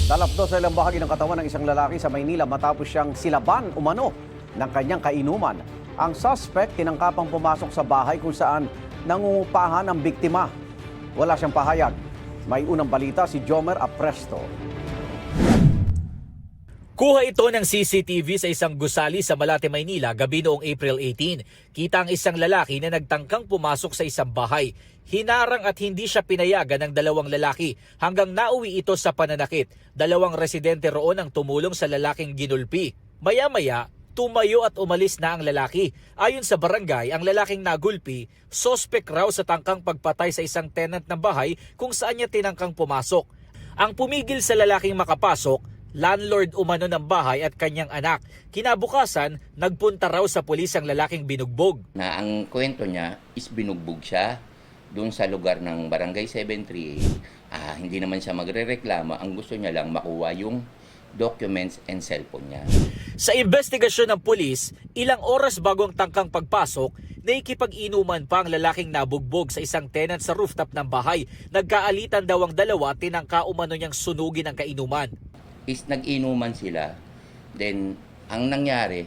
Nalapdo sa ilang bahagi ng katawan ng isang lalaki sa Maynila matapos siyang silaban umano ng kanyang kainuman. Ang suspect tinangkapang pumasok sa bahay kung saan nangungupahan ang biktima. Wala siyang pahayag. May unang balita si Jomer Apresto. Kuha ito ng CCTV sa isang gusali sa Malate, Maynila gabi noong April 18. Kita ang isang lalaki na nagtangkang pumasok sa isang bahay. Hinarang at hindi siya pinayagan ng dalawang lalaki hanggang nauwi ito sa pananakit. Dalawang residente roon ang tumulong sa lalaking ginulpi. Maya-maya, tumayo at umalis na ang lalaki. Ayon sa barangay, ang lalaking nagulpi, sospek raw sa tangkang pagpatay sa isang tenant ng bahay kung saan niya tinangkang pumasok. Ang pumigil sa lalaking makapasok, landlord umano ng bahay at kanyang anak. Kinabukasan, nagpunta raw sa pulis ang lalaking binugbog. Na ang kwento niya is binugbog siya doon sa lugar ng Barangay 738. Hindi naman siya magrereklamo. Ang gusto niya lang makuha yung documents and cellphone niya. Sa investigasyon ng pulis, ilang oras bago ang tangkang pagpasok, naikipag-inuman pa ang lalaking nabugbog sa isang tenant sa rooftop ng bahay. Nagkaalitan daw ang dalawa at tinangka umano niyang sunugin ang kainuman. Is nag-inuman sila, then ang nangyari,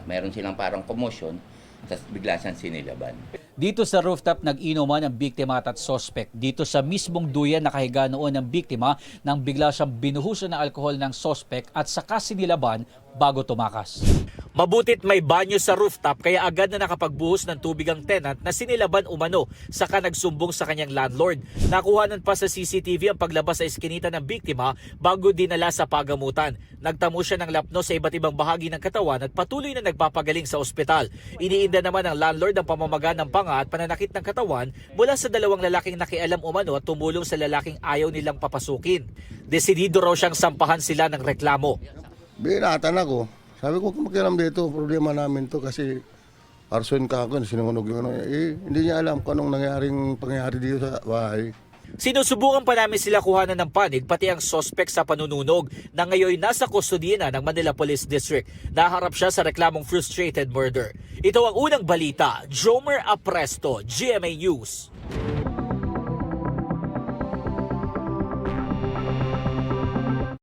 mayroon silang parang commotion, tapos bigla siyang sinilaban. Dito sa rooftop nag-inuman ang biktima at sospek. Dito sa mismong duyan nakahiga noon ng biktima nang bigla siyang binuhusan ng alkohol ng sospek at saka sinilaban bago tumakas. Mabutit may banyo sa rooftop kaya agad na nakapagbuhos ng tubig ang tenant na sinilaban umano saka nagsumbong sa kanyang landlord. Nakuhanan pa sa CCTV ang paglabas sa eskinita ng biktima bago dinala sa pagamutan. Nagtamo siya ng lapno sa iba't ibang bahagi ng katawan at patuloy na nagpapagaling sa ospital. Iniinda naman ng landlord ang pamamaga ng panga at pananakit ng katawan mula sa dalawang lalaking nakialam umano at tumulong sa lalaking ayaw nilang papasukin. Desidido raw siyang sampahan sila ng reklamo. Binatan ako. Sabi ko, makialam dito, problema namin to kasi arson ka ako, sinunog yung ano. Hindi niya alam kung anong pangyayari dito sa bahay. Sinusubukan pa namin sila kuhanan ng panig pati ang sospek sa panununog na ngayon nasa kustodiya na ng Manila Police District. Naharap siya sa reklamong frustrated murder. Ito ang unang balita. Jomer Apresto, GMA News.